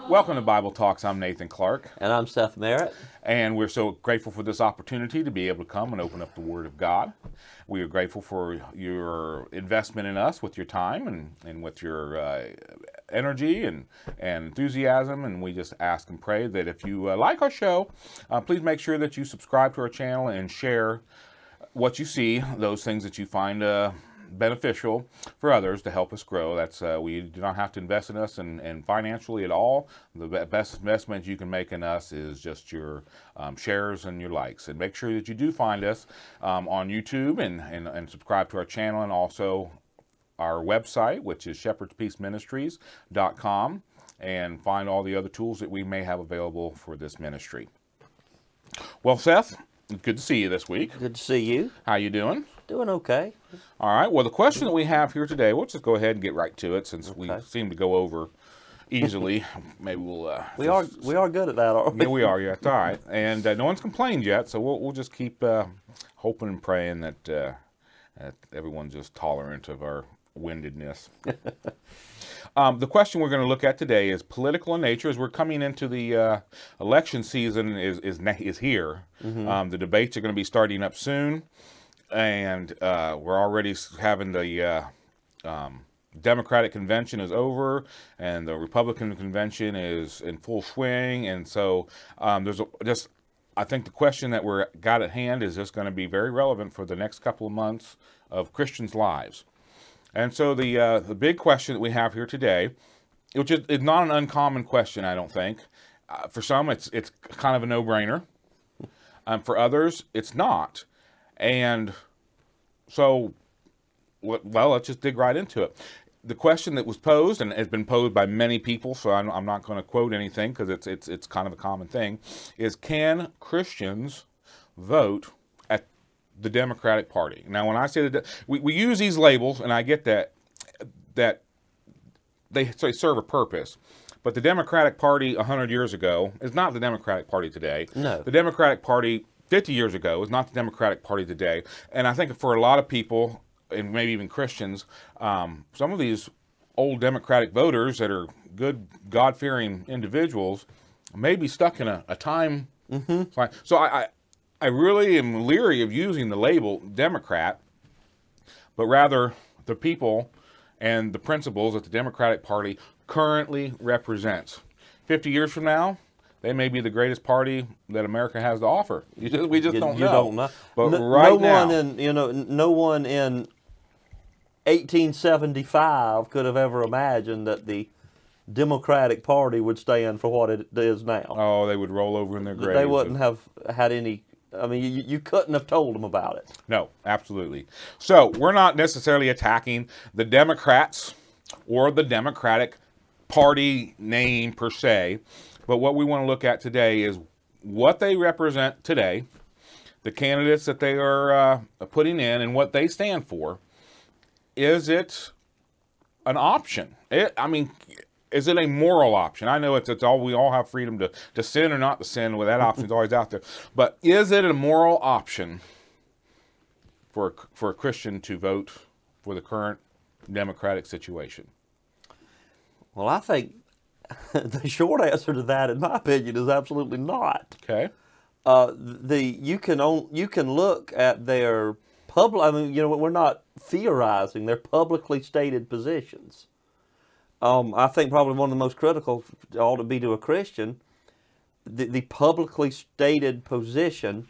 Welcome to Bible Talks. I'm Nathan Clark. And I'm Seth Merritt. And we're so grateful for this opportunity to be able to come and open up the Word of God. We are grateful for your investment in us with your time and with your energy and enthusiasm. And we just ask and pray that if you like our show, please make sure that you subscribe to our channel and share what you see, those things that you find beneficial for others to help us grow. That's we do not have to invest in us and financially at all. The best investment you can make in us is just your shares and your likes. And make sure that you do find us on YouTube and subscribe to our channel, and also our website, which is shepherdspeaceministries.com, and find all the other tools that we may have available for this ministry. Well, Seth, good to see you this week. Good to see you. How you doing? Doing okay. All right. Well, the question that we have here today, we'll just go ahead and get right to it since we seem to go over easily. Maybe we'll. We are good at that, aren't we? Yeah, we are. Yeah, it's all right. And no one's complained yet, so we'll just keep hoping and praying that everyone's just tolerant of our windedness. The question we're going to look at today is political in nature. As we're coming into the election season is here. Mm-hmm. The debates are going to be starting up soon. And we're already having the Democratic convention is over, and the Republican convention is in full swing. And so I think the question that we're got at hand is just going to be very relevant for the next couple of months of Christians' lives. And so the big question that we have here today, which is not an uncommon question, I don't think. For some, it's kind of a no-brainer. For others, it's not. And so, well, let's just dig right into it. The question that was posed, and has been posed by many people, so I'm not going to quote anything because it's kind of a common thing, is can Christians vote at the Democratic Party? Now, when I say that, we use these labels, and I get that they serve a purpose. But the Democratic Party 100 years ago is not the Democratic Party today. No. The Democratic Party 50 years ago is not the Democratic Party today. And I think for a lot of people, and maybe even Christians, some of these old Democratic voters that are good, God-fearing individuals may be stuck in a time. Mm-hmm. So I really am leery of using the label Democrat, but rather the people and the principles that the Democratic Party currently represents. 50 years from now, they may be the greatest party that America has to offer. We just don't know. You don't know. But no one in 1875 could have ever imagined that the Democratic Party would stand for what it is now. Oh, they would roll over in their graves. They wouldn't have had any. I mean, you couldn't have told them about it. No, absolutely. So we're not necessarily attacking the Democrats or the Democratic Party name per se. But what we want to look at today is what they represent today, the candidates that they are putting in, and what they stand for. Is it an option? Is it a moral option? I know it's all, we all have freedom to sin or not to sin. Well, that option's always out there. But is it a moral option for a Christian to vote for the current Democratic situation? Well, I think the short answer to that, in my opinion, is absolutely not. Okay. You can look at their public. I mean, we're not theorizing. They're publicly stated positions. I think probably one of the most critical ought to be to a Christian, the publicly stated position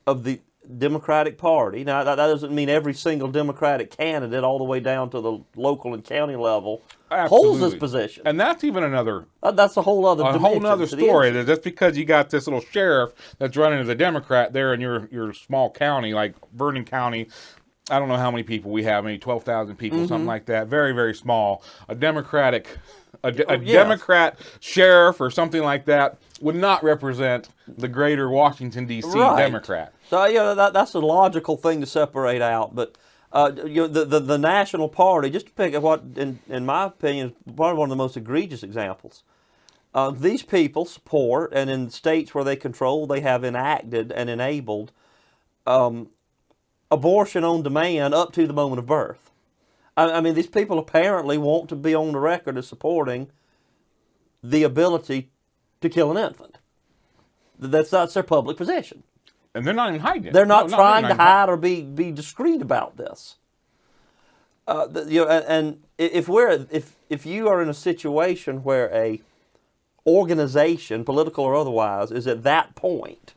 of the Democratic Party. Now, that doesn't mean every single Democratic candidate all the way down to the local and county level holds this position. And that's even another... that's a whole other dimension. A whole other story. That just because you got this little sheriff that's running as a Democrat there in your small county, like Vernon County, I don't know how many people we have, maybe 12,000 people, mm-hmm. something like that. Very, very small. A Democrat sheriff or something like that would not represent the greater Washington, D.C. Right. Democrat. So, that's a logical thing to separate out. But the national party, just to pick at what, in my opinion, is probably one of the most egregious examples. These people support, and in states where they control, they have enacted and enabled abortion on demand up to the moment of birth. I mean, these people apparently want to be on the record as supporting the ability to kill an infant. That's their public position. And they're not even hiding it. They're not No, trying not to even hide or be discreet about this. And if you are in a situation where a organization, political or otherwise, is at that point,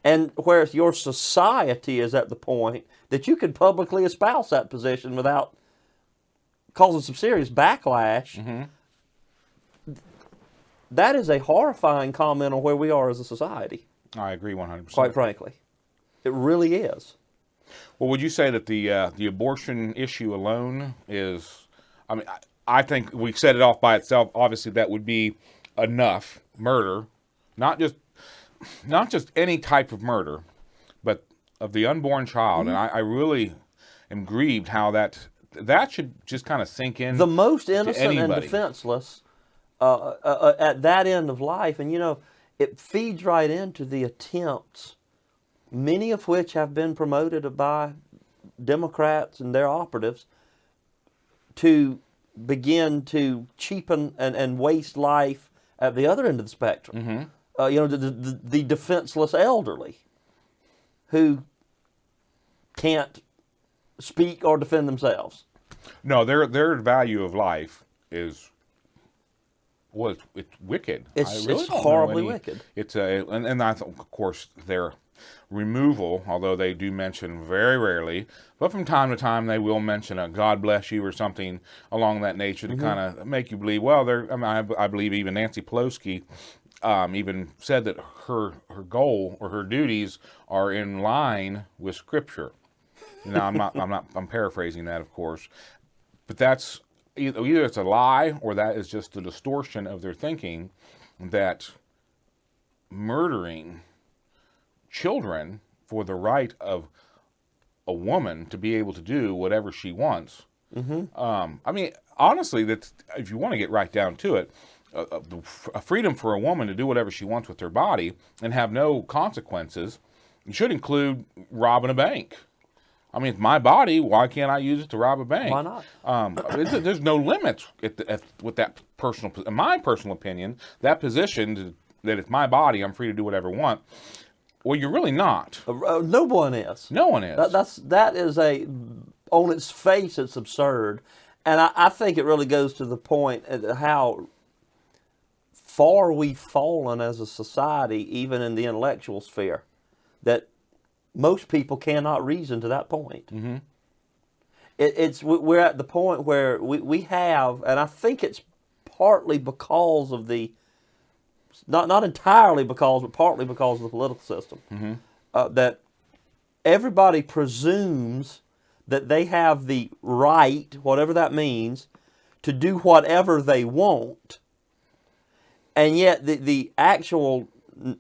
and where your society is at the point that you could publicly espouse that position without causing some serious backlash, that is a horrifying comment on where we are as a society. I agree 100%. Quite frankly, it really is. Well, would you say that the abortion issue alone is? I mean, I think we set it off by itself. Obviously, that would be enough murder, not just any type of murder, but of the unborn child. And I really am grieved how that should just kind of sink in. The most innocent and defenseless at that end of life, and it feeds right into the attempts, many of which have been promoted by Democrats and their operatives, to begin to cheapen and waste life at the other end of the spectrum. The defenseless elderly who can't speak or defend themselves. No, their value of life is, well, it's wicked. It's horribly wicked. It's and I think, of course, their removal, although they do mention very rarely, but from time to time they will mention a "God bless you" or something along that nature to kind of make you believe. Well, I believe even Nancy Pelosi even said that her goal or her duties are in line with Scripture. Now, I'm paraphrasing that, of course, but that's either it's a lie or that is just the distortion of their thinking that murdering children for the right of a woman to be able to do whatever she wants. I mean, honestly, that if you want to get right down to it, a freedom for a woman to do whatever she wants with her body and have no consequences should include robbing a bank. I mean, it's my body. Why can't I use it to rob a bank? Why not? There's no limits with that in my personal opinion, that position that it's my body, I'm free to do whatever I want. Well, you're really not. No one is. No one is. That is on its face, it's absurd. And I think it really goes to the point of how far we've fallen as a society, even in the intellectual sphere, that most people cannot reason to that point. We're at the point where we have, and I think it's partly because of the, not entirely because, but partly because of the political system, that everybody presumes that they have the right, whatever that means, to do whatever they want, and yet the actual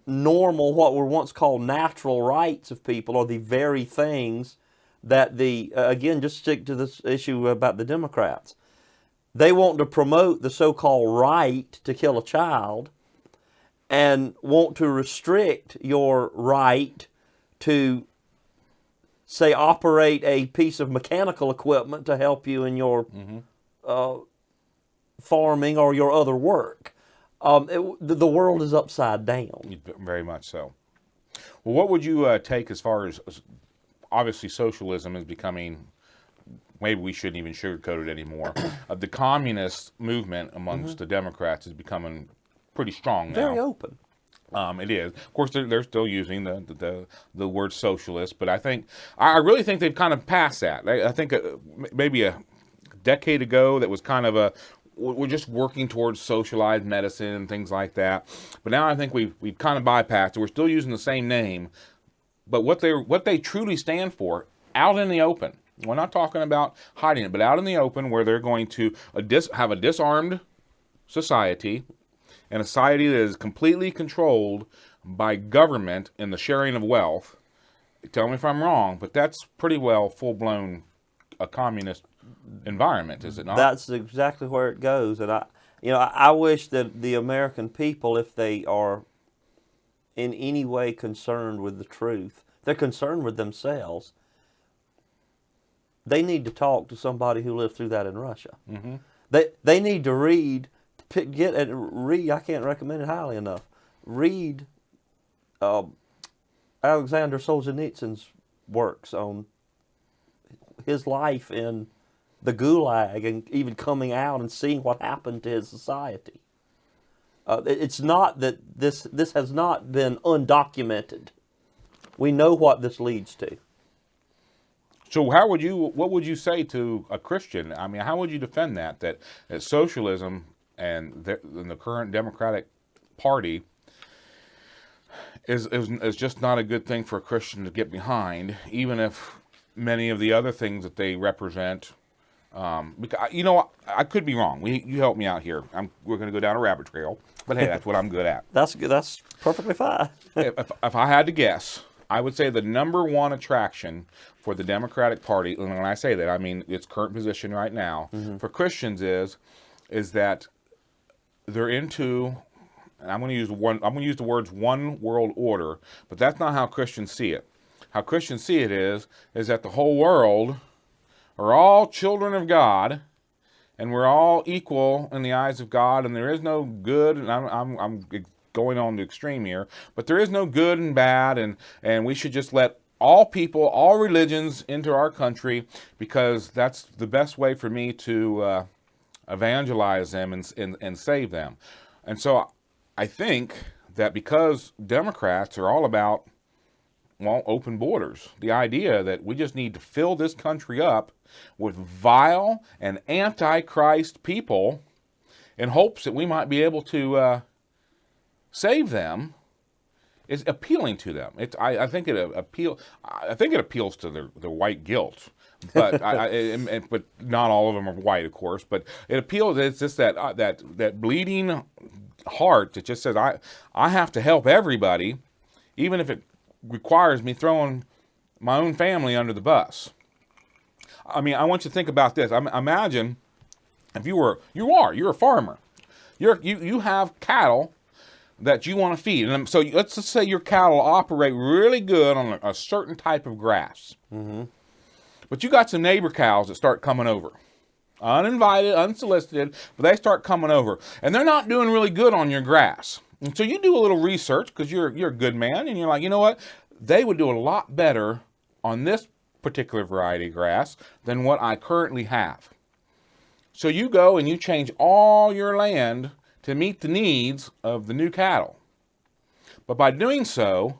normal, what were once called natural rights of people, are the very things that again, just stick to this issue about the Democrats. They want to promote the so-called right to kill a child and want to restrict your right to, say, operate a piece of mechanical equipment to help you in your farming or your other work. The world is upside down. Very much so. Well, what would you take as far as, obviously socialism is becoming, maybe we shouldn't even sugarcoat it anymore. The communist movement amongst the Democrats is becoming pretty strong now. Very open. It is. Of course, they're still using the word socialist, but I really think they've kind of passed that. I think maybe a decade ago that was kind of we're just working towards socialized medicine and things like that. But now I think we've kind of bypassed it. We're still using the same name, but what they truly stand for, out in the open. We're not talking about hiding it, but out in the open, where they're going to have a disarmed society, and a society that is completely controlled by government and the sharing of wealth. Tell me if I'm wrong, but that's pretty well full-blown a communist environment, is it not? That's exactly where it goes, and I wish that the American people, if they are in any way concerned with the truth, they're concerned with themselves. They need to talk to somebody who lived through that in Russia. They need to read get and read. I can't recommend it highly enough. Read Alexander Solzhenitsyn's works on his life in the Gulag and even coming out and seeing what happened to his society. It's not that this has not been undocumented. We know what this leads to. So what would you say to a Christian? I mean, how would you defend that socialism and the current Democratic Party is just not a good thing for a Christian to get behind, even if many of the other things that they represent, because, I could be wrong. You help me out here. We're going to go down a rabbit trail, but hey, that's what I'm good at. That's good. That's perfectly fine. if I had to guess, I would say the number one attraction for the Democratic Party, and when I say that, I mean its current position right now, for Christians is that they're into, and I'm going to use the words one world order, but that's not how Christians see it. How Christians see it is that the whole world are all children of God, and we're all equal in the eyes of God, and there is no good, and I'm going on the extreme here, but there is no good and bad, and we should just let all people, all religions into our country, because that's the best way for me to evangelize them and save them. And so I think that because Democrats are all about, well, open borders, the idea that we just need to fill this country up with vile and antichrist people in hopes that we might be able to save them, is appealing to them. I think it appeals to their white guilt, but but not all of them are white, of course. But it appeals. It's just that bleeding heart that just says I have to help everybody, even if it requires me throwing my own family under the bus. I mean, I want you to think about this. Imagine if you're a farmer, you have cattle that you want to feed. And so let's just say your cattle operate really good on a certain type of grass. Mm-hmm. But you got some neighbor cows that start coming over. Uninvited, unsolicited, but they start coming over. And they're not doing really good on your grass. And so you do a little research because you're a good man, and you're like, you know what? They would do a lot better on this particular variety of grass than what I currently have. So you go and you change all your land to meet the needs of the new cattle. But by doing so,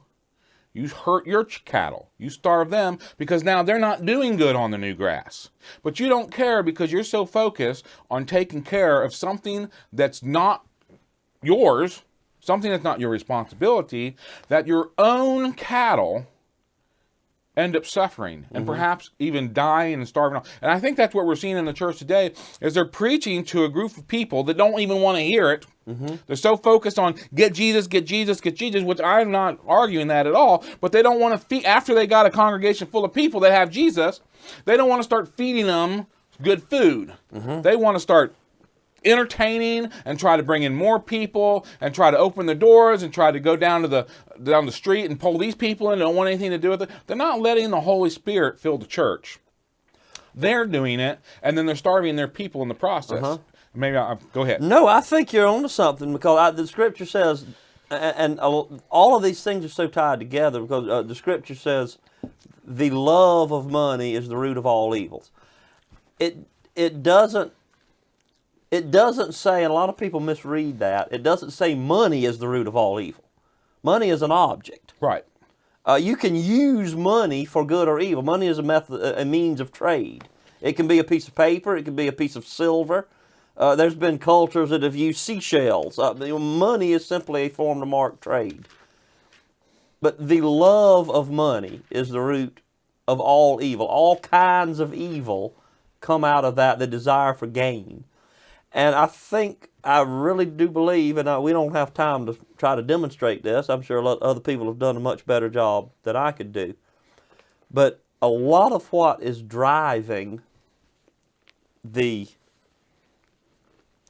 you hurt your cattle. You starve them because now they're not doing good on the new grass. But you don't care because you're so focused on taking care of something that's not yours, something that's not your responsibility, that your own cattle end up suffering and perhaps even dying and starving. And I think that's what we're seeing in the church today, is they're preaching to a group of people that don't even want to hear it. They're so focused on get Jesus, which I'm not arguing that at all, but they don't want to feed, after they got a congregation full of people that have Jesus, they don't want to start feeding them good food. They want to start entertaining and try to bring in more people and try to open the doors and try to go down the street and pull these people in. They don't want anything to do with it. They're not letting the Holy Spirit fill the church. They're doing it, and then they're starving their people in the process. Maybe go ahead. No, I think you're onto something, because the Scripture says, and all of these things are so tied together, because the Scripture says the love of money is the root of all evils. It doesn't say, and a lot of people misread that, it doesn't say money is the root of all evil. Money is an object. Right. You can use money for good or evil. Money is a means of trade. It can be a piece of paper. It can be a piece of silver. There's been cultures that have used seashells. Money is simply a form to mark trade. But the love of money is the root of all evil. All kinds of evil come out of that, the desire for gain. And I really do believe, and we don't have time to try to demonstrate this. I'm sure other people have done a much better job than I could do. But a lot of what is driving let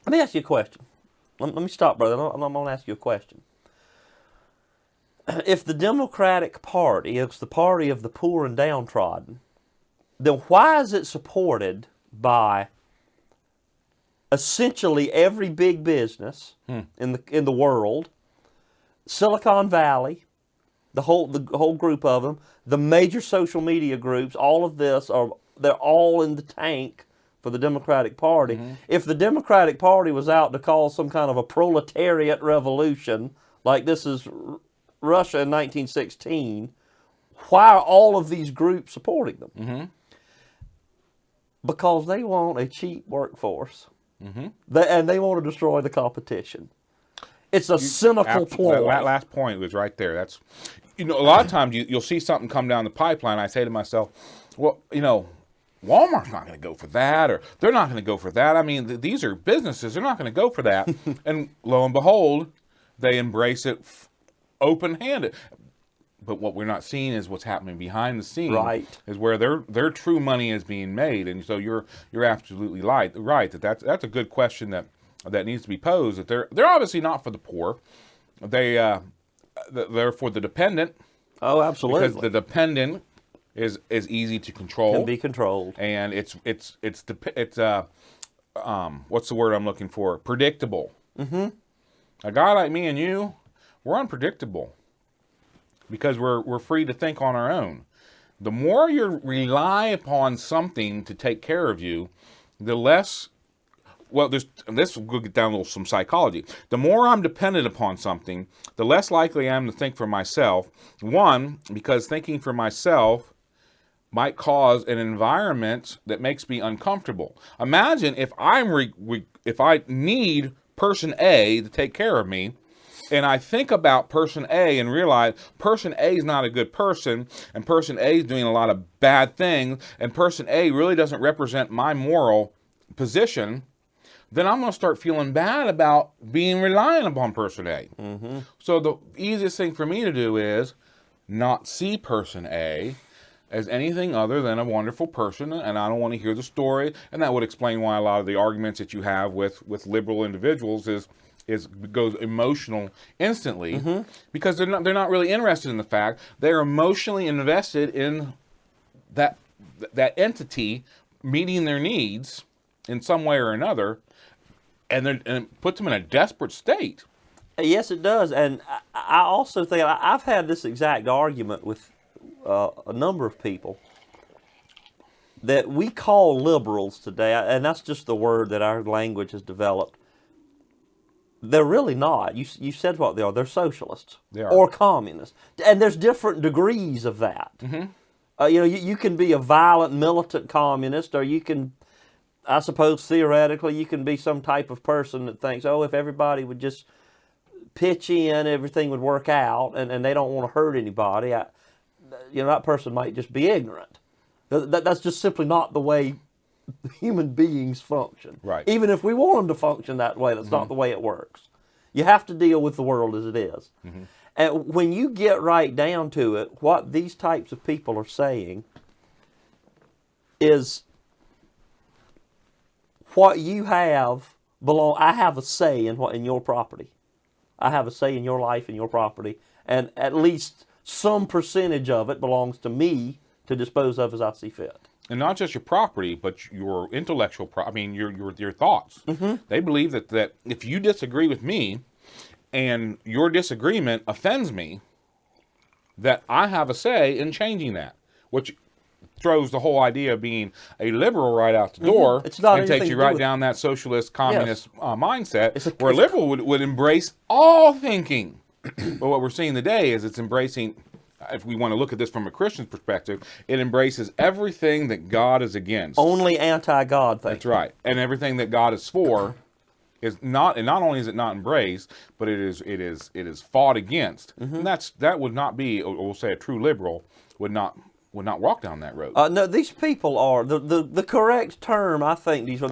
me ask you a question. Let me stop, brother. I'm going to ask you a question. If the Democratic Party is the party of the poor and downtrodden, then why is it supported by essentially every big business in the world, Silicon Valley, the whole group of them, the major social media groups, all of this they're all in the tank for the Democratic Party. If the Democratic Party was out to cause some kind of a proletariat revolution, like this is Russia in 1916, why are all of these groups supporting them? Because they want a cheap workforce. And they want to destroy the competition. It's a cynical ploy. That last point was right there. That's, a lot of times you'll see something come down the pipeline. I say to myself, well, Walmart's not going to go for that, or they're not going to go for that. I mean, these are businesses. They're not going to go for that. And lo and behold, they embrace it open-handed. But what we're not seeing is what's happening behind the scenes. Right. Is where their true money is being made. And so you're absolutely right. That's a good question that needs to be posed. That they're obviously not for the poor. They're for the dependent. Oh, absolutely. Because the dependent is easy to control. Can be controlled. And it's what's the word I'm looking for? Predictable. A guy like me and you, we're unpredictable. Because we're free to think on our own. The more you rely upon something to take care of you, the less, this will get down some psychology. The more I'm dependent upon something, the less likely I am to think for myself. One, because thinking for myself might cause an environment that makes me uncomfortable. Imagine if if I need person A to take care of me, and I think about person A and realize person A is not a good person, and person A is doing a lot of bad things, and person A really doesn't represent my moral position, then I'm going to start feeling bad about being reliant upon person A. So the easiest thing for me to do is not see person A as anything other than a wonderful person, and I don't want to hear the story, and that would explain why a lot of the arguments that you have with liberal individuals goes emotional instantly, because they're not really interested in the fact they're emotionally invested in that entity meeting their needs in some way or another, and it puts them in a desperate state. Yes, it does. And I also think I've had this exact argument with a number of people that we call liberals today, and that's just the word that our language has developed. They're really not. You said what they are. They're socialists. They are. Or communists. And there's different degrees of that. You can be a violent, militant communist, or you can, I suppose, theoretically, you can be some type of person that thinks, if everybody would just pitch in, everything would work out, and they don't want to hurt anybody. That person might just be ignorant. That's just simply not the way human beings function. Right. Even if we want them to function that way, that's not the way it works. You have to deal with the world as it is. And when you get right down to it, what these types of people are saying is what you have I have a say in your property. I have a say in your life and your property, and at least some percentage of it belongs to me to dispose of as I see fit. And not just your property, but your intellectual your thoughts. They believe that if you disagree with me and your disagreement offends me, that I have a say in changing that, which throws the whole idea of being a liberal right out the door. It's not and takes you right down that socialist, communist mindset, where a liberal would embrace all thinking. But what we're seeing today is it's embracing, if we want to look at this from a Christian's perspective, it embraces everything that God is against. Only anti-God things. That's right. And everything that God is for is not, and not only is it not embraced, but it is fought against. And that would not be, or we'll say a true liberal would not walk down that road. No, these people are the correct term. I think these are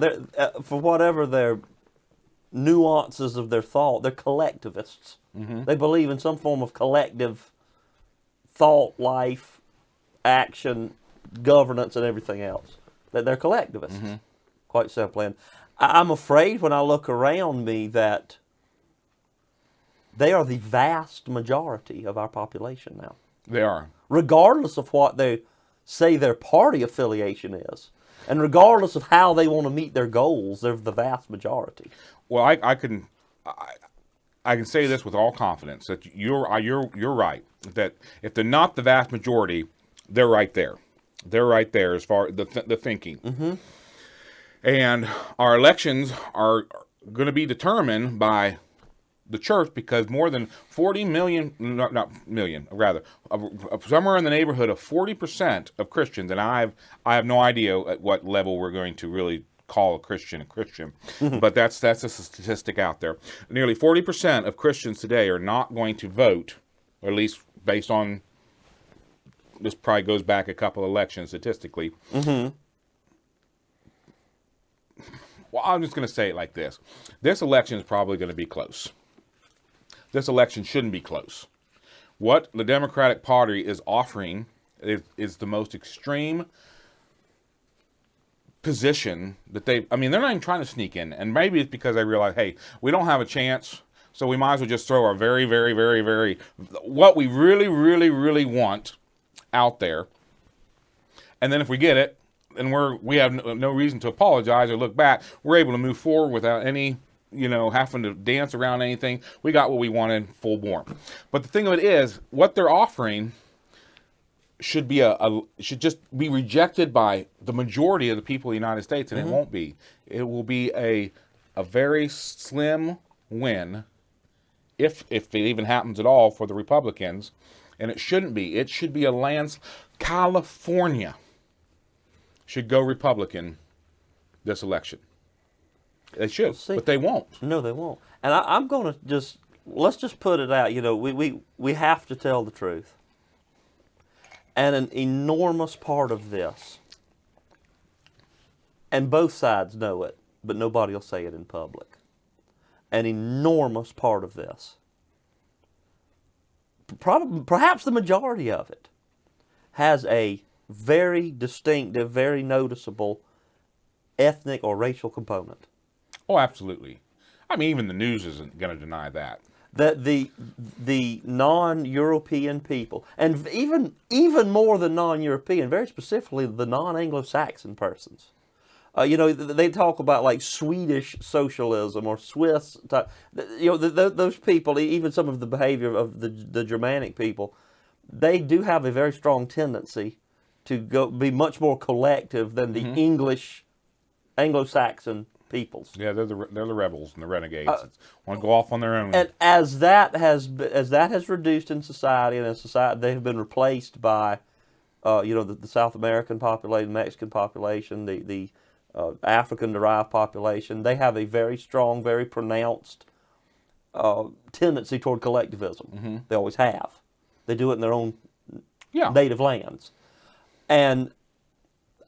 for whatever their nuances of their thought. They're collectivists. They believe in some form of collective thought, life, action, governance, and everything else. That they're collectivists, quite simply. And I'm afraid when I look around me that they are the vast majority of our population now. They are. Regardless of what they say their party affiliation is. And regardless of how they want to meet their goals, they're the vast majority. Well, I can say this with all confidence that you're right. That if they're not the vast majority, they're right there. They're right there as far as the thinking. Mm-hmm. And our elections are going to be determined by the church, because more than 40 million, not million, rather, somewhere in the neighborhood of 40% of Christians, and I have no idea at what level we're going to really call a Christian, but that's a statistic out there. Nearly 40% of Christians today are not going to vote, or at least based on, this probably goes back a couple of elections statistically. Mm-hmm. Well, I'm just going to say it like this. This election is probably going to be close. This election shouldn't be close. What the Democratic Party is offering is the most extreme position that they're not even trying to sneak in. And maybe it's because they realize, hey, we don't have a chance, so we might as well just throw our very, very, very, very, what we really, really, really want out there. And then if we get it, and we have no reason to apologize or look back, we're able to move forward without any, having to dance around anything. We got what we wanted full bore. But the thing of it is, what they're offering should just be rejected by the majority of the people of the United States, and it won't be. It will be a very slim win, if it even happens at all, for the Republicans, and it shouldn't be. It should be a landslide. California should go Republican this election. They should, but they won't. No, they won't. And I'm going to let's just put it out. We have to tell the truth. And an enormous part of this, and both sides know it, but nobody will say it in public. An enormous part of this, perhaps the majority of it, has a very distinctive, very noticeable ethnic or racial component. Oh, absolutely. Even the news isn't going to deny that. That the non-European people, and even more than non-European, very specifically the non-Anglo-Saxon persons, they talk about like Swedish socialism or Swiss type. Those people, even some of the behavior of the Germanic people, they do have a very strong tendency to be much more collective than the English Anglo-Saxon peoples. Yeah, they're the rebels and the renegades. Want to go off on their own. And as that has reduced in society, and in society they have been replaced by, the South American population, Mexican population, the African-derived population. They have a very strong, very pronounced tendency toward collectivism. They always have. They do it in their own native lands. And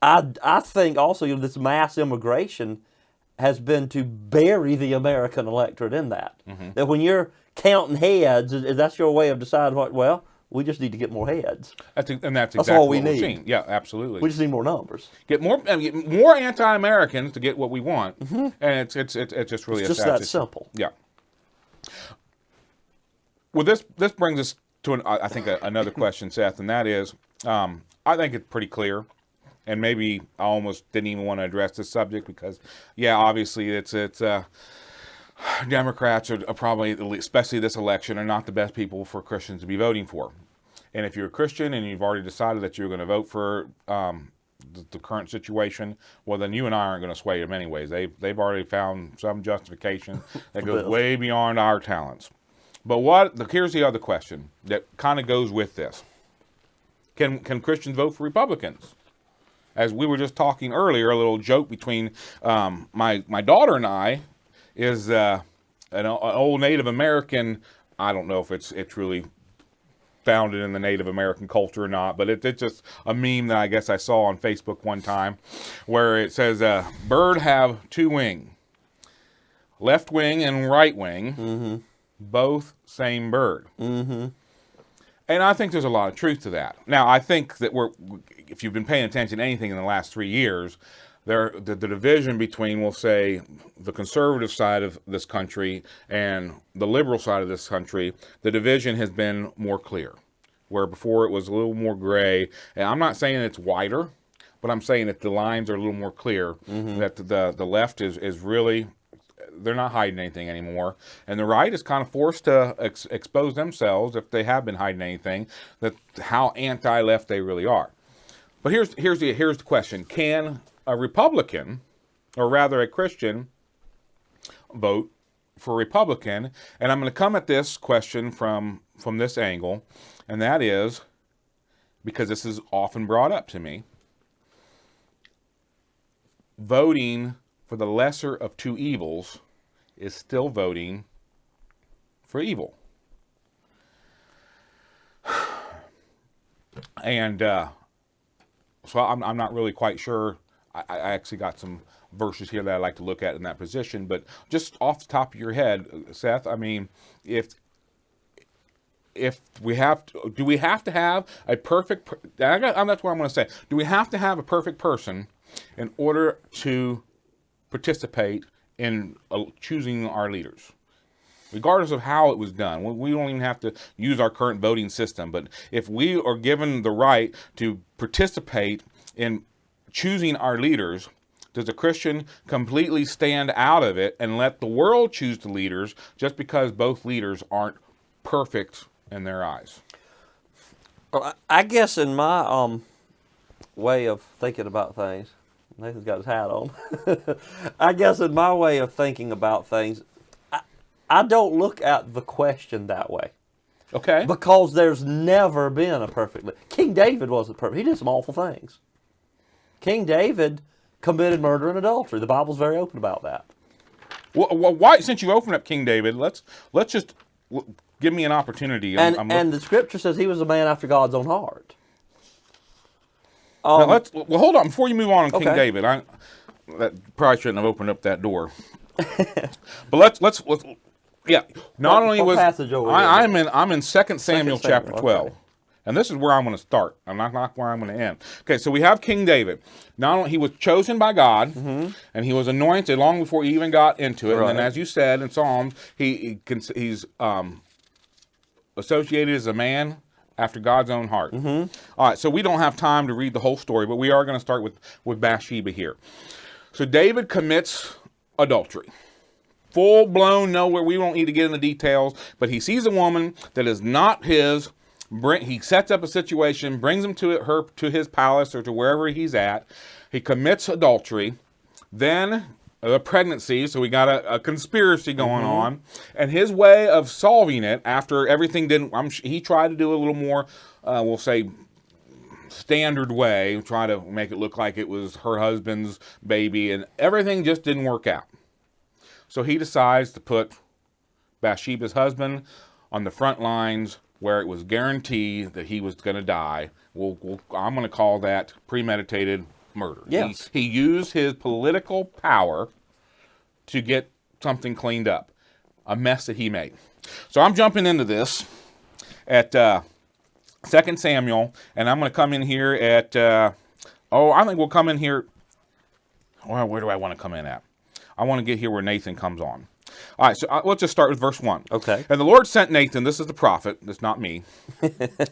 I think also this mass immigration has been to bury the American electorate in that. That when you're counting heads, that's your way of deciding we just need to get more heads. That's exactly all we what we're need. seeing. Yeah, absolutely. We just need more numbers. Get more anti-Americans to get what we want, and it's just really It's just that simple. Yeah. Well, this brings us to I think another question, Seth, and that is, I think it's pretty clear. And maybe I almost didn't even want to address this subject because, obviously it's Democrats are probably, especially this election, are not the best people for Christians to be voting for. And if you're a Christian and you've already decided that you're going to vote for the current situation, well, then you and I aren't going to sway them anyways. They've already found some justification that goes way beyond our talents. But here's the other question that kind of goes with this. Can Christians vote for Republicans? As we were just talking earlier, a little joke between my daughter and I is an old Native American. I don't know if it's really founded in the Native American culture or not, but it's just a meme that I guess I saw on Facebook one time where it says, bird have two wing, left wing and right wing, both same bird. And I think there's a lot of truth to that. Now, I think that if you've been paying attention to anything in the last 3 years, the division between, we'll say, the conservative side of this country and the liberal side of this country, the division has been more clear, where before it was a little more gray. And I'm not saying it's wider, but I'm saying that the lines are a little more clear. That the left is really, they're not hiding anything anymore, and the right is kind of forced to expose themselves, if they have been hiding anything, that how anti-left they really are. But here's the question: can a Republican, or rather a Christian, vote for Republican? And I'm going to come at this question from this angle, and that is because this is often brought up to me. Voting for the lesser of two evils is still voting for evil. And so I'm not really quite sure. I actually got some verses here that I like to look at in that position, but just off the top of your head, Seth, I mean, if we have to, do we have to have a perfect, that's what I'm going to say. Do we have to have a perfect person in order to participate in choosing our leaders? Regardless of how it was done. We don't even have to use our current voting system, but if we are given the right to participate in choosing our leaders, does a Christian completely stand out of it and let the world choose the leaders just because both leaders aren't perfect in their eyes? Well, I guess in my way of thinking about things, Nathan's got his hat on. I guess in my way of thinking about things, I don't look at the question that way. Okay. Because there's never been a perfect leader. King David wasn't perfect. He did some awful things. King David committed murder and adultery. The Bible's very open about that. Well, why? Since you opened up King David, let's just give me an opportunity. And the Scripture says he was a man after God's own heart. Now hold on before you move on King Okay. David. That probably shouldn't have opened up that door. But let's yeah. Not only was passage over I'm in 2 Samuel chapter 12. Okay. And this is where I'm going to start. I'm not where I'm going to end. Okay, so we have King David. Not only he was chosen by God, and he was anointed long before he even got into it. Right. And then, as you said in Psalms, he's associated as a man after God's own heart. All right, so we don't have time to read the whole story, but we are going to start with Bathsheba here. So David commits adultery. Full blown, nowhere. We won't need to get into details, but he sees a woman that is not his. He sets up a situation, brings him to his palace or to wherever he's at. He commits adultery. Then a pregnancy, so we got a conspiracy going on. And his way of solving it, after everything he tried to do a little more, we'll say, standard way, try to make it look like it was her husband's baby, and everything just didn't work out. So he decides to put Bathsheba's husband on the front lines where it was guaranteed that he was going to die. I'm going to call that premeditated murder. Yes. He used his political power to get something cleaned up, a mess that he made. So I'm jumping into this at 2 Samuel, and I'm going to come in here at, I think we'll come in here, well, where do I want to come in at? I want to get here where Nathan comes on. All right, so let's just start with verse 1. Okay. And the Lord sent Nathan, this is the prophet, that's not me,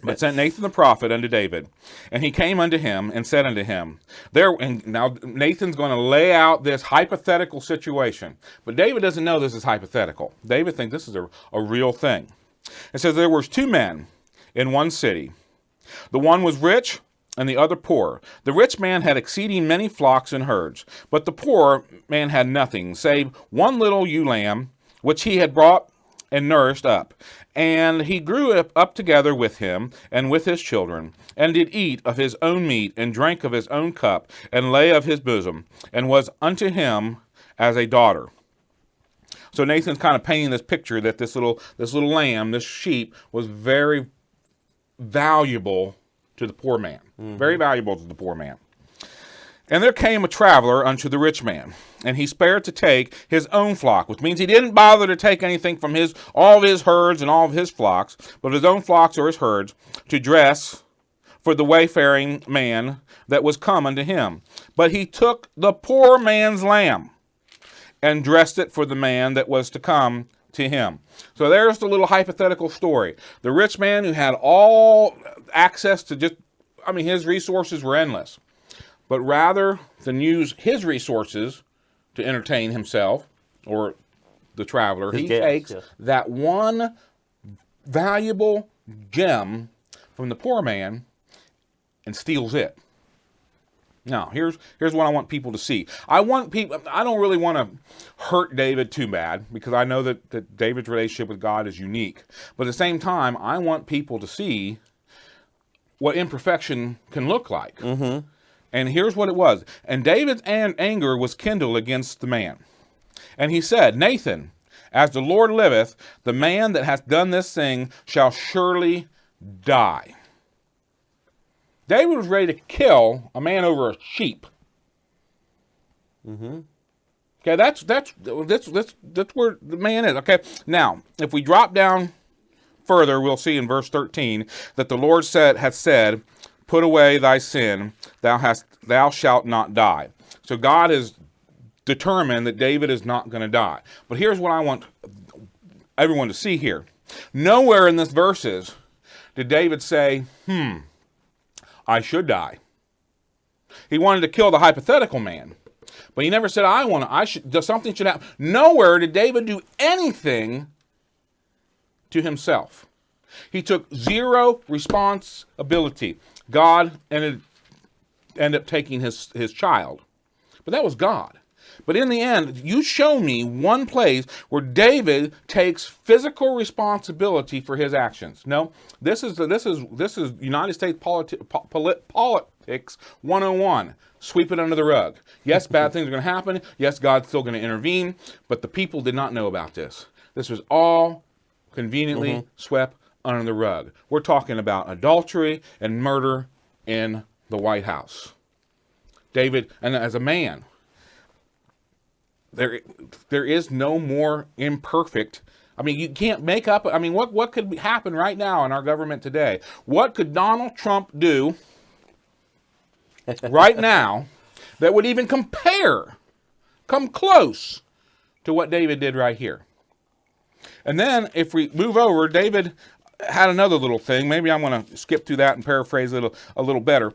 but sent Nathan the prophet unto David. And he came unto him and said unto him, and now Nathan's going to lay out this hypothetical situation. But David doesn't know this is hypothetical. David thinks this is a real thing. It says, there was two men in one city. The one was rich, and the other poor. The rich man had exceeding many flocks and herds, but the poor man had nothing, save one little ewe lamb, which he had brought and nourished up. And he grew up together with him and with his children, and did eat of his own meat, and drank of his own cup, and lay of his bosom, and was unto him as a daughter. So Nathan's kind of painting this picture that this little lamb, this sheep, was very valuable to the poor man. Very valuable to the poor man. And there came a traveler unto the rich man, and he spared to take his own flock, which means he didn't bother to take anything from all of his herds and all of his flocks, but his own flocks or his herds, to dress for the wayfaring man that was come unto him. But he took the poor man's lamb, and dressed it for the man that was to come to him. So there's the little hypothetical story. The rich man who had all access to his resources were endless. but rather than use his resources to entertain himself or the traveler, His he guest, takes yes. that one valuable gem from the poor man and steals it. Now, here's what I want people to see. I don't really want to hurt David too bad, because I know that David's relationship with God is unique. But at the same time, I want people to see what imperfection can look like. Mm-hmm. And here's what it was. And David's anger was kindled against the man. And he said, Nathan, as the Lord liveth, the man that hath done this thing shall surely die. David was ready to kill a man over a sheep. Mm-hmm. Okay, that's where the man is. Okay, now if we drop down further, we'll see in verse 13 that the Lord hath said, "Put away thy sin; thou shalt not die." So God is determined that David is not going to die. But here's what I want everyone to see here: nowhere in this verses did David say, I should die. He wanted to kill the hypothetical man, but he never said, something should happen. Nowhere did David do anything to himself. He took zero responsibility. God ended up taking his child, but that was God. But in the end, you show me one place where David takes physical responsibility for his actions. No, this is United States politics 101. Sweep it under the rug. Yes, bad things are going to happen. Yes, God's still going to intervene, but the people did not know about this. This was all conveniently swept under the rug. We're talking about adultery and murder in the White House. David, and as a man, there is no more imperfect. I mean, you can't make up. I mean, what could happen right now in our government today? What could Donald Trump do right now that would even come close to what David did right here? And then if we move over, David had another little thing. Maybe I'm going to skip through that and paraphrase it a little better.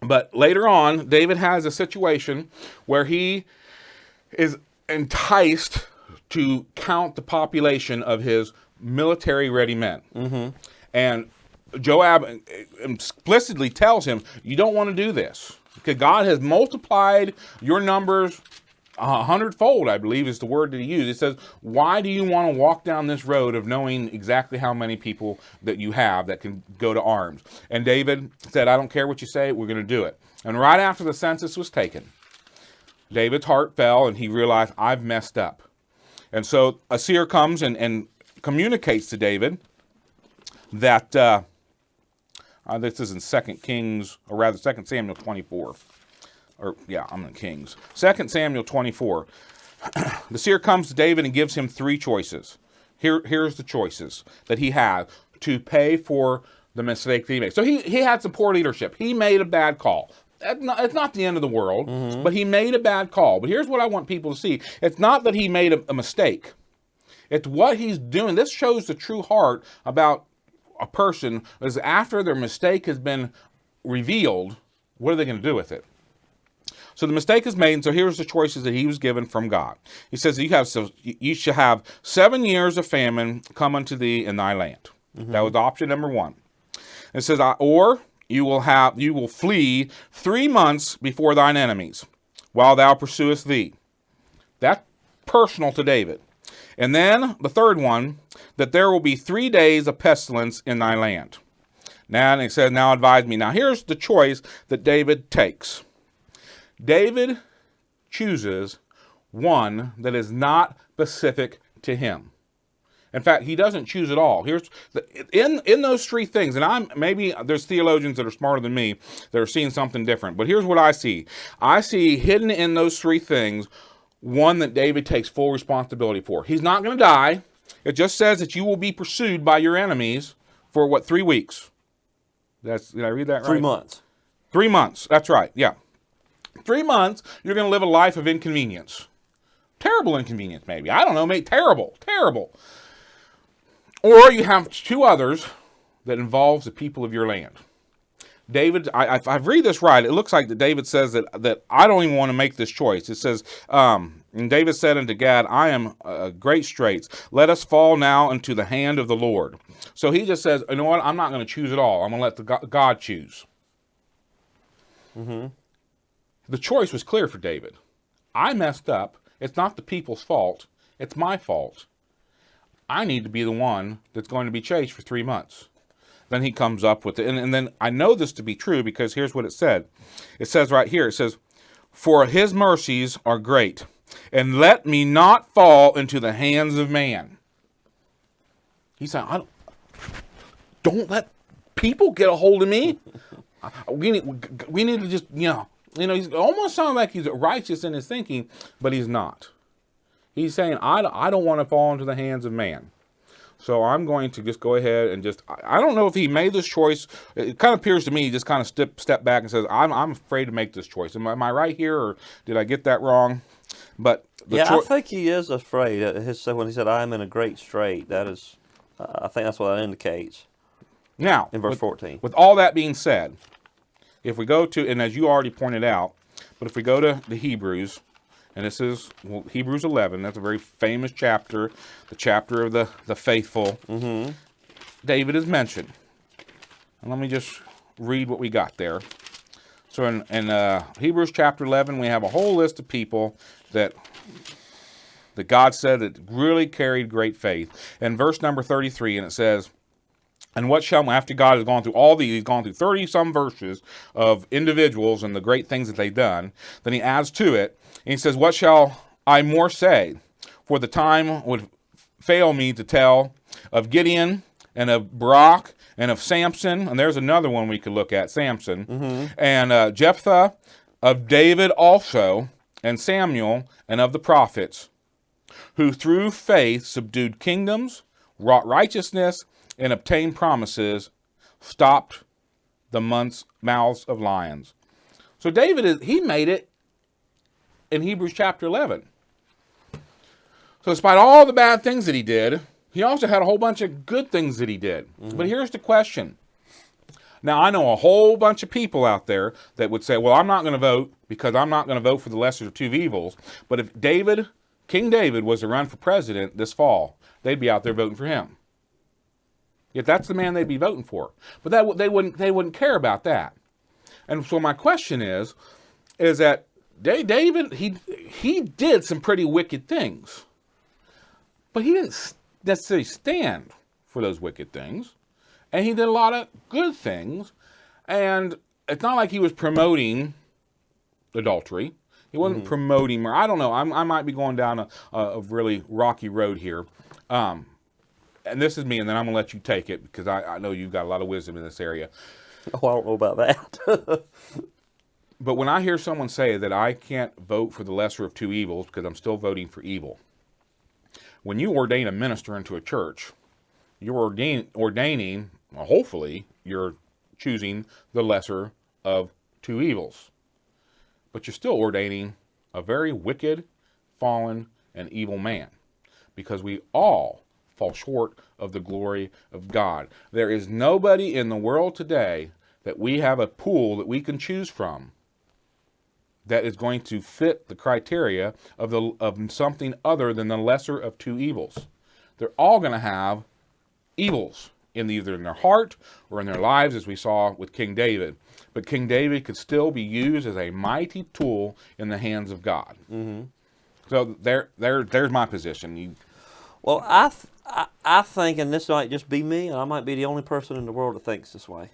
But later on, David has a situation where he is enticed to count the population of his military-ready men. Mm-hmm. And Joab explicitly tells him, you don't want to do this. Because God has multiplied your numbers 100-fold, I believe is the word that he used. It says, why do you want to walk down this road of knowing exactly how many people that you have that can go to arms? And David said, I don't care what you say, we're going to do it. And right after the census was taken, David's heart fell and he realized, I've messed up. And so a seer comes and communicates to David that, this is in 2 Kings, or rather 2 Samuel 24. I'm in Kings. 2 Samuel 24. The seer comes to David and gives him three choices. Here's the choices that he had to pay for the mistake that he made. So he had some poor leadership. He made a bad call. It's not the end of the world, but he made a bad call. But here's what I want people to see. It's not that he made a mistake. It's what he's doing. This shows the true heart about a person, is after their mistake has been revealed, what are they going to do with it? So the mistake is made, and so here's the choices that he was given from God. He says, you shall have 7 years of famine come unto thee in thy land. That was option number one. It says, or you will flee 3 months before thine enemies, while thou pursuest thee. That's personal to David. And then the third one, that there will be 3 days of pestilence in thy land. Now, it says, now advise me. Now here's the choice that David takes. David chooses one that is not specific to him. In fact, he doesn't choose at all. In those three things, and maybe there's theologians that are smarter than me that are seeing something different, but here's what I see. I see hidden in those three things one that David takes full responsibility for. He's not going to die. It just says that you will be pursued by your enemies for 3 weeks? Did I read that right? 3 months. 3 months. That's right. Yeah. 3 months, you're going to live a life of inconvenience. Terrible inconvenience, maybe. I don't know, maybe terrible. Or you have 2 others that involves the people of your land. David, if I read this right, it looks like that David says that I don't even want to make this choice. It says, and David said unto Gad, I am great straits. Let us fall now into the hand of the Lord. So he just says, you know what? I'm not going to choose at all. I'm going to let the God choose. Mm-hmm. The choice was clear for David. I messed up. It's not the people's fault. It's my fault. I need to be the one that's going to be chased for 3 months. Then he comes up with it. And then I know this to be true because here's what it said. It says right here, it says, for his mercies are great, and let me not fall into the hands of man. He said, don't let people get a hold of me. We need to just, he's almost sounding like he's righteous in his thinking, but he's not. He's saying, I don't want to fall into the hands of man. So I'm going to just go ahead and I don't know if he made this choice. It kind of appears to me he just kind of step back and says, I'm afraid to make this choice. Am I right here, or did I get that wrong? But I think he is afraid. When he said, I am in a great strait, that is, I think that's what that indicates. Now, in verse 14. With all that being said, if we go to, and as you already pointed out, but if we go to the Hebrews, and this is Hebrews 11. That's a very famous chapter, the chapter of the faithful. Mm-hmm. David is mentioned. And let me just read what we got there. So in Hebrews chapter 11, we have a whole list of people that God said that really carried great faith. And verse number 33, and it says, and what shall, after God has gone through all these, he's gone through 30-some verses of individuals and the great things that they've done, then he adds to it, and he says, what shall I more say? For the time would fail me to tell of Gideon and of Barak and of Samson, and there's another one we could look at, Samson, mm-hmm. and Jephthah, of David also, and Samuel, and of the prophets, who through faith subdued kingdoms, wrought righteousness, and obtained promises, stopped the mouths of lions. So David, he made it in Hebrews chapter 11. So despite all the bad things that he did, he also had a whole bunch of good things that he did. Mm-hmm. But here's the question. Now, I know a whole bunch of people out there that would say, well, I'm not going to vote because I'm not going to vote for the lesser of two evils. But if King David was to run for president this fall, they'd be out there voting for him. Yet that's the man they'd be voting for. But they wouldn't care about that. And so my question is that David, he did some pretty wicked things. But he didn't necessarily stand for those wicked things. And he did a lot of good things. And it's not like he was promoting adultery. He wasn't promoting murder. I don't know. I might be going down a really rocky road here. And this is me, and then I'm going to let you take it because I know you've got a lot of wisdom in this area. Oh, I don't know about that. But when I hear someone say that I can't vote for the lesser of two evils because I'm still voting for evil, when you ordain a minister into a church, you're ordaining, well, hopefully, you're choosing the lesser of two evils. But you're still ordaining a very wicked, fallen, and evil man because we all fall short of the glory of God. There is nobody in the world today that we have a pool that we can choose from that is going to fit the criteria of something other than the lesser of two evils. They're all going to have evils either in their heart or in their lives, as we saw with King David. But King David could still be used as a mighty tool in the hands of God. Mm-hmm. So there's my position. Well, I think, and this might just be me, and I might be the only person in the world that thinks this way.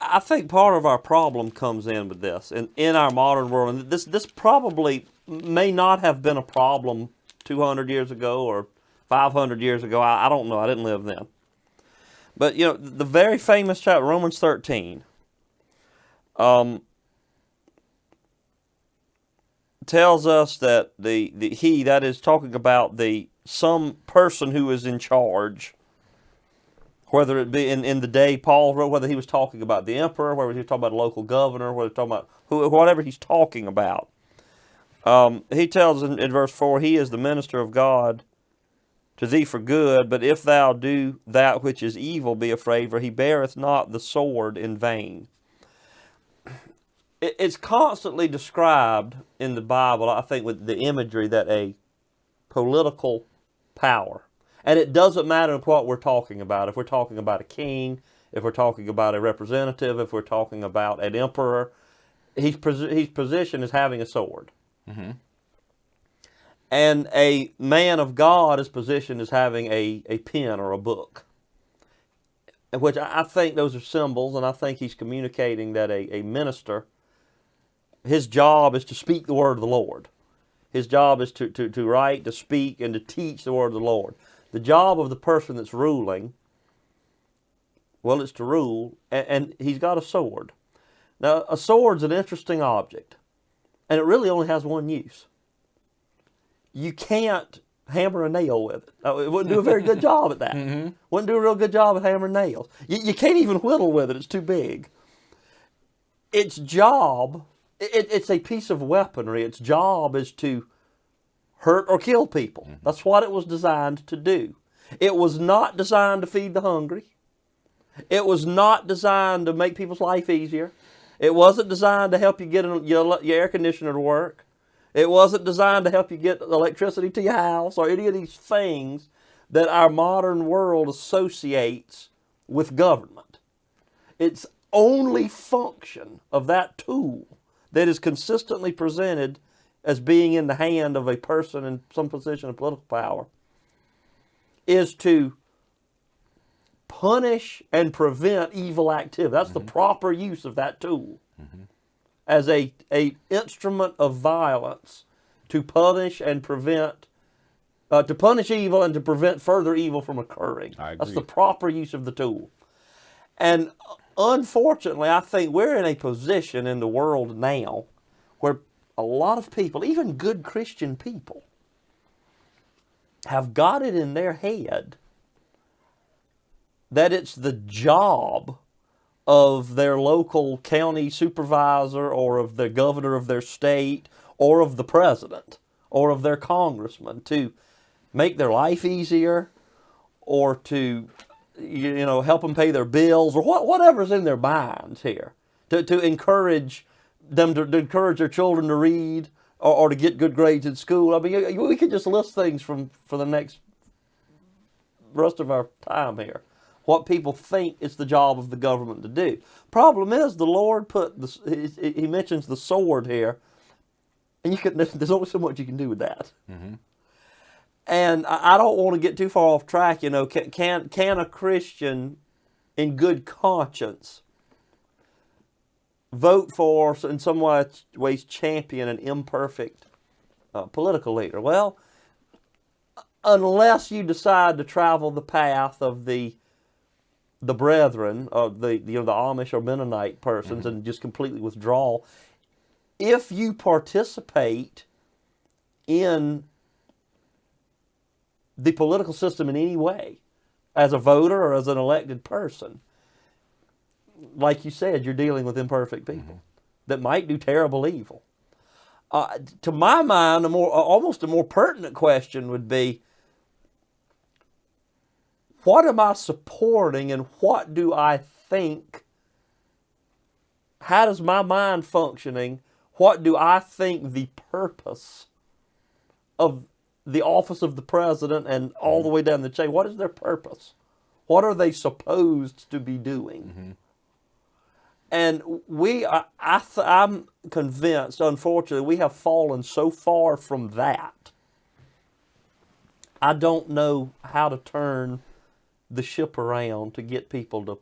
I think part of our problem comes in with this, in our modern world, and this probably may not have been a problem 200 years ago or 500 years ago. I don't know. I didn't live then. But, the very famous chapter, Romans 13, tells us that that is talking about some person who is in charge, whether it be in the day Paul wrote, whether he was talking about the emperor, whether he was talking about a local governor, whether he was talking about whatever he's talking about. He tells in verse 4, he is the minister of God to thee for good, but if thou do that which is evil, be afraid, for he beareth not the sword in vain. It's constantly described in the Bible, I think, with the imagery that a political power, and it doesn't matter what we're talking about. If we're talking about a king, if we're talking about a representative, if we're talking about an emperor, he's positioned as having a sword. Mm-hmm. And a man of God is positioned as having a pen or a book, which I think those are symbols, and I think he's communicating that a minister, his job is to speak the word of the Lord. His job is to write, to speak, and to teach the word of the Lord. The job of the person that's ruling, well, it's to rule, and he's got a sword. Now, a sword's an interesting object, and it really only has one use. You can't hammer a nail with it. It wouldn't do a very good job at that. Mm-hmm. Wouldn't do a real good job at hammering nails. You can't even whittle with it. It's too big. Its job, it's a piece of weaponry. Its job is to hurt or kill people. Mm-hmm. That's what it was designed to do. It was not designed to feed the hungry. It was not designed to make people's life easier. It wasn't designed to help you get your air conditioner to work. It wasn't designed to help you get electricity to your house or any of these things that our modern world associates with government. Its only function of that tool that is consistently presented as being in the hand of a person in some position of political power is to punish and prevent evil activity. That's the proper use of that tool. As a instrument of violence to punish and prevent, to punish evil and to prevent further evil from occurring. I agree. That's the proper use of the tool. And unfortunately, I think we're in a position in the world now where a lot of people, even good Christian people, have got it in their head that it's the job of their local county supervisor or of the governor of their state or of the president or of their congressman to make their life easier or to help them pay their bills or whatever's in their minds here, to encourage them to encourage their children to read or to get good grades in school. I mean, we could just list things for the next rest of our time here. What people think it's the job of the government to do. Problem is, the Lord he mentions the sword here, and there's only so much you can do with that. Mm-hmm. And I don't want to get too far off track. Can a Christian, in good conscience, vote for, in some ways, champion an imperfect political leader? Well, unless you decide to travel the path of the brethren, the Amish or Mennonite persons, and just completely withdraw. If you participate in the political system in any way, as a voter or as an elected person, like you said, you're dealing with imperfect people that might do terrible evil. To my mind, almost a more pertinent question would be, what am I supporting and what do I think? How does my mind functioning? What do I think the purpose of the office of the president and all the way down the chain, what is their purpose? What are they supposed to be doing? And I'm convinced, unfortunately, we have fallen so far from that. I don't know how to turn the ship around to get people to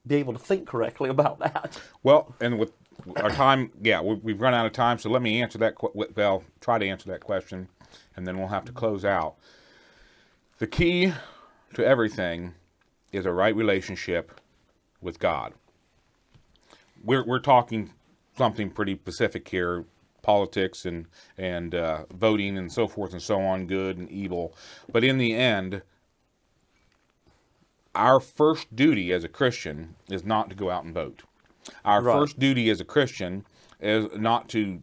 be able to think correctly about that. Well, and with our time, we've run out of time, so let me answer that. Try to answer that question, and then we'll have to close out. The key to everything is a right relationship with God. We're talking something pretty specific here. Politics and voting and so forth and so on, good and evil. But in the end, our first duty as a Christian is not to go out and vote. Our first duty as a Christian is not to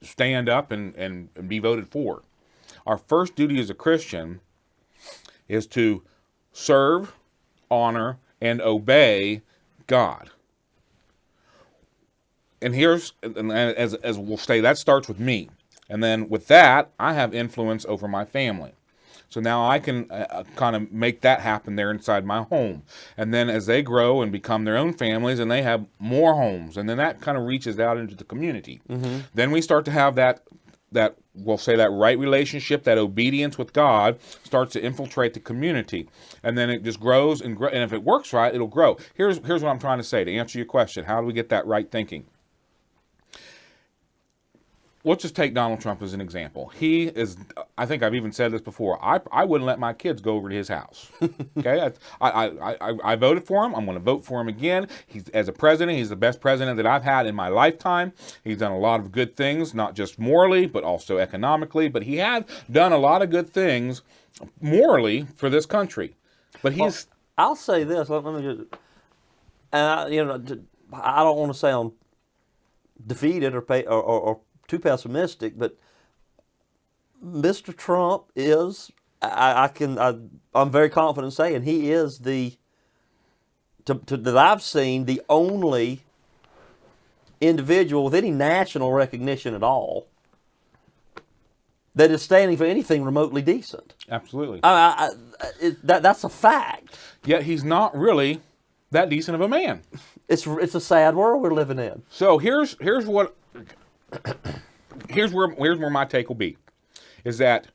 stand up and be voted for. our first duty as a Christian is to serve, honor, and obey God. And as we'll say, that starts with me. And then with that, I have influence over my family. So now I can kind of make that happen there inside my home. And then as they grow and become their own families and they have more homes, and then that kind of reaches out into the community. Then we start to have that we'll say that right relationship, that obedience with God starts to infiltrate the community. And then it just grows and grows. And if it works right, it'll grow. Here's what I'm trying to say to answer your question. How do we get that right thinking? Let's just take Donald Trump as an example. He is, I think I've even said this before, I wouldn't let my kids go over to his house. Okay? I voted for him. I'm going to vote for him again. As a president, he's the best president that I've had in my lifetime. He's done a lot of good things, not just morally, but also economically. But he has done a lot of good things morally for this country. But he's... Well, I'll say this. Let me just... And I don't want to sound defeated or too pessimistic, but Mr. Trump is, I'm very confident saying he is that I've seen, the only individual with any national recognition at all that is standing for anything remotely decent. Absolutely. That's a fact. Yet he's not really that decent of a man. It's a sad world we're living in. So here's where my take will be, is that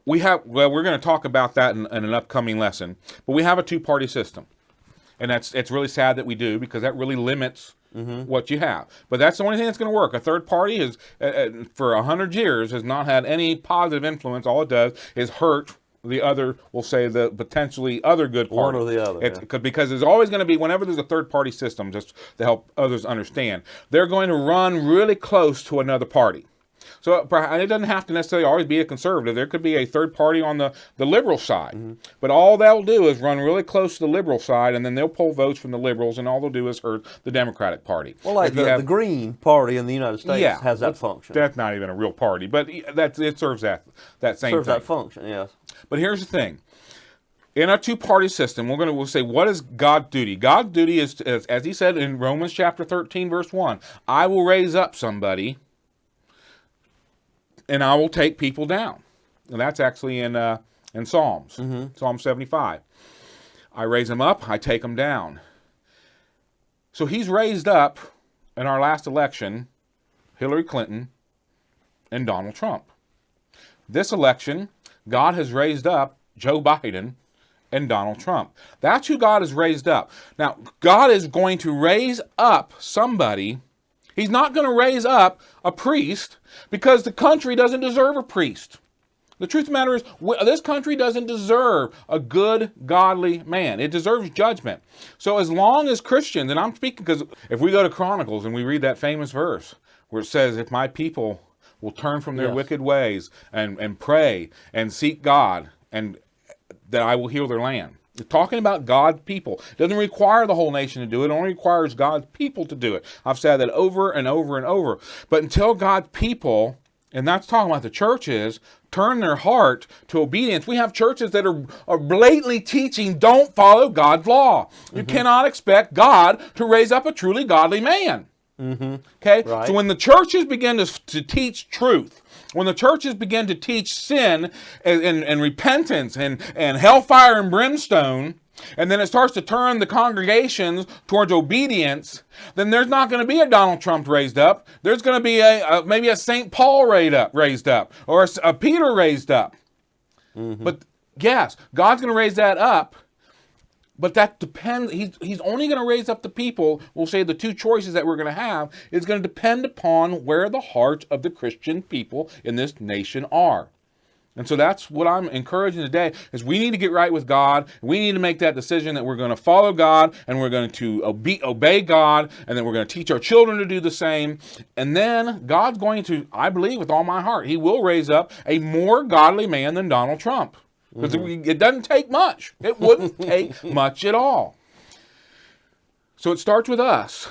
we're going to talk about that in an upcoming lesson, but we have a two-party system, and it's really sad that we do, because that really limits what you have. But that's the only thing that's going to work. A third party has, for 100 years, has not had any positive influence. All it does is hurt the other, we'll say, the potentially other good party. One or the other. Because there's always going to be, whenever there's a third-party system, just to help others understand, they're going to run really close to another party. So it doesn't have to necessarily always be a conservative. There could be a third party on the liberal side. But all they'll do is run really close to the liberal side, and then they'll pull votes from the liberals, and all they'll do is hurt the Democratic Party. Well, like the Green Party in the United States has that function. That's not even a real party, but it serves that same thing. Serves that function, yes. But here's the thing. In a two-party system, we'll say, what is God's duty? God's duty is, as he said in Romans chapter 13, verse 1, I will raise up somebody, and I will take people down. And that's actually in Psalms, Psalm 75. I raise them up, I take them down. So he's raised up, in our last election, Hillary Clinton and Donald Trump. This election, God has raised up Joe Biden and Donald Trump. That's who God has raised up. Now, God is going to raise up somebody. He's not going to raise up a priest, because the country doesn't deserve a priest. The truth of the matter is, this country doesn't deserve a good, godly man. It deserves judgment. So as long as Christians, and I'm speaking because if we go to Chronicles and we read that famous verse where it says, if my people will turn from their wicked ways and pray and seek God, and that I will heal their land. You're talking about God's people. It doesn't require the whole nation to do it. It only requires God's people to do it. I've said that over and over and over. But until God's people, and that's talking about the churches, turn their heart to obedience. We have churches that are blatantly teaching, don't follow God's law. You cannot expect God to raise up a truly godly man. Okay? Right. So when the churches begin to teach truth, when the churches begin to teach sin and repentance and hellfire and brimstone, and then it starts to turn the congregations towards obedience, then there's not going to be a Donald Trump raised up. There's going to be maybe a St. Paul raised up, or a Peter raised up. But yes, God's going to raise that up. But that depends. He's only going to raise up the people. We'll say the two choices that we're going to have is going to depend upon where the hearts of the Christian people in this nation are. And so that's what I'm encouraging today, is we need to get right with God. We need to make that decision that we're going to follow God, and we're going to obey God, and then we're going to teach our children to do the same. And then God's going to, I believe with all my heart, he will raise up a more godly man than Donald Trump. Because it doesn't take much. It wouldn't take much at all. So it starts with us.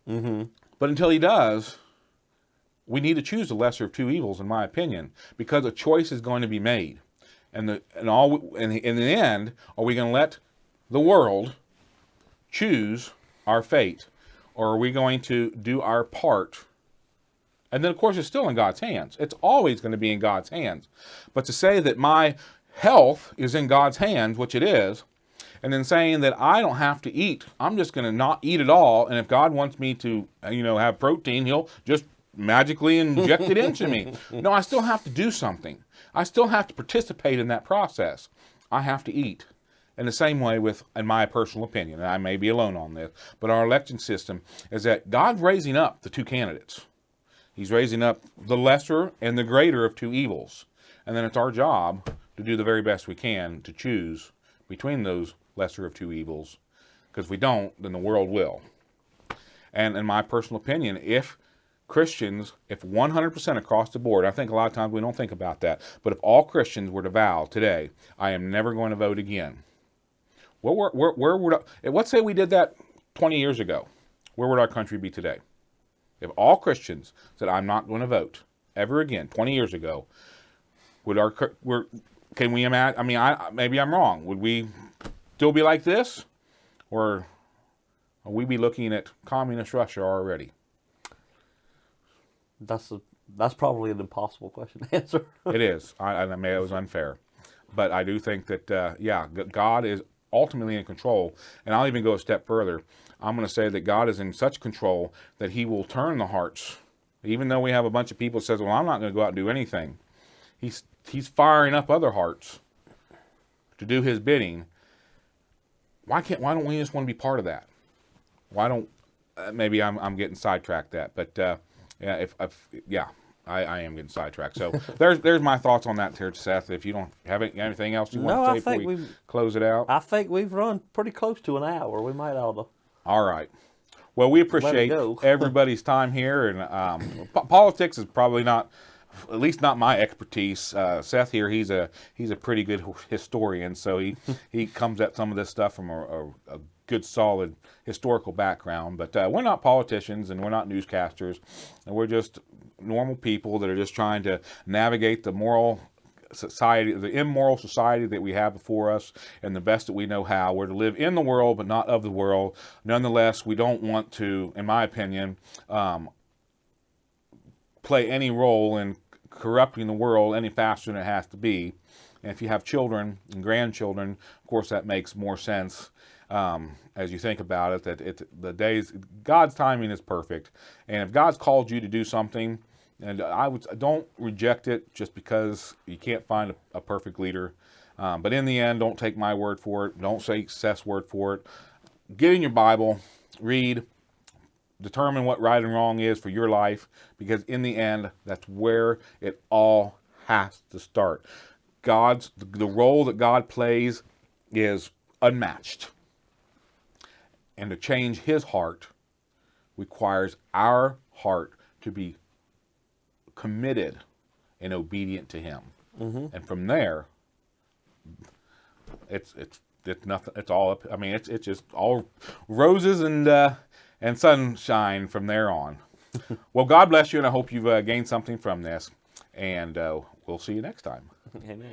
But until he does, we need to choose the lesser of two evils, in my opinion, because a choice is going to be made. And in the end, are we going to let the world choose our fate, or are we going to do our part? And then, of course, it's still in God's hands. It's always going to be in God's hands. But to say that my health is in God's hands, which it is, and then saying that I don't have to eat, I'm just going to not eat at all, and if God wants me to, have protein, he'll just magically inject it into me. No, I still have to do something. I still have to participate in that process. I have to eat. In the same way in my personal opinion, and I may be alone on this, but our election system is that God's raising up the two candidates. He's raising up the lesser and the greater of two evils. And then it's our job to do the very best we can to choose between those lesser of two evils. Because if we don't, then the world will. And in my personal opinion, if Christians, if 100% across the board, I think a lot of times we don't think about that, but if all Christians were to vow today, I am never going to vote again. Where would let's say we did that 20 years ago. Where would our country be today? If all Christians said, I'm not going to vote ever again, 20 years ago, can we imagine? I mean, maybe I'm wrong. Would we still be like this? Or would we be looking at communist Russia already? That's probably an impossible question to answer. It is. I mean, it was unfair. But I do think that, God is ultimately in control. And I'll even go a step further. I'm going to say that God is in such control that he will turn the hearts. Even though we have a bunch of people that says, well, I'm not going to go out and do anything. He's firing up other hearts to do his bidding. Why don't we just want to be part of that? Why don't, maybe I'm getting sidetracked but I am getting sidetracked. So there's my thoughts on that here, Seth. If you don't have anything else you want to say before we close it out. I think we've run pretty close to an hour. We might ought to. All right. Well, we appreciate everybody's time here, and politics is probably not, at least not my expertise. Seth here, he's a pretty good historian, so he comes at some of this stuff from a good, solid historical background. But we're not politicians, and we're not newscasters, and we're just normal people that are just trying to navigate the moral society, the immoral society that we have before us, and the best that we know how. We're to live in the world, but not of the world. Nonetheless, we don't want to, in my opinion, play any role in corrupting the world any faster than it has to be. And if you have children and grandchildren, of course, that makes more sense as you think about it. God's timing is perfect, and if God's called you to do something, and don't reject it just because you can't find a perfect leader. But in the end, don't take my word for it. Don't take Seth's word for it. Get in your Bible, read, determine what right and wrong is for your life, because in the end, that's where it all has to start. The role that God plays is unmatched. And to change his heart requires our heart to be committed and obedient to him. Mm-hmm. And from there, it's nothing. It's all up. I mean, it's just all roses and sunshine from there on. Well, God bless you, and I hope you've gained something from this. And we'll see you next time. Amen.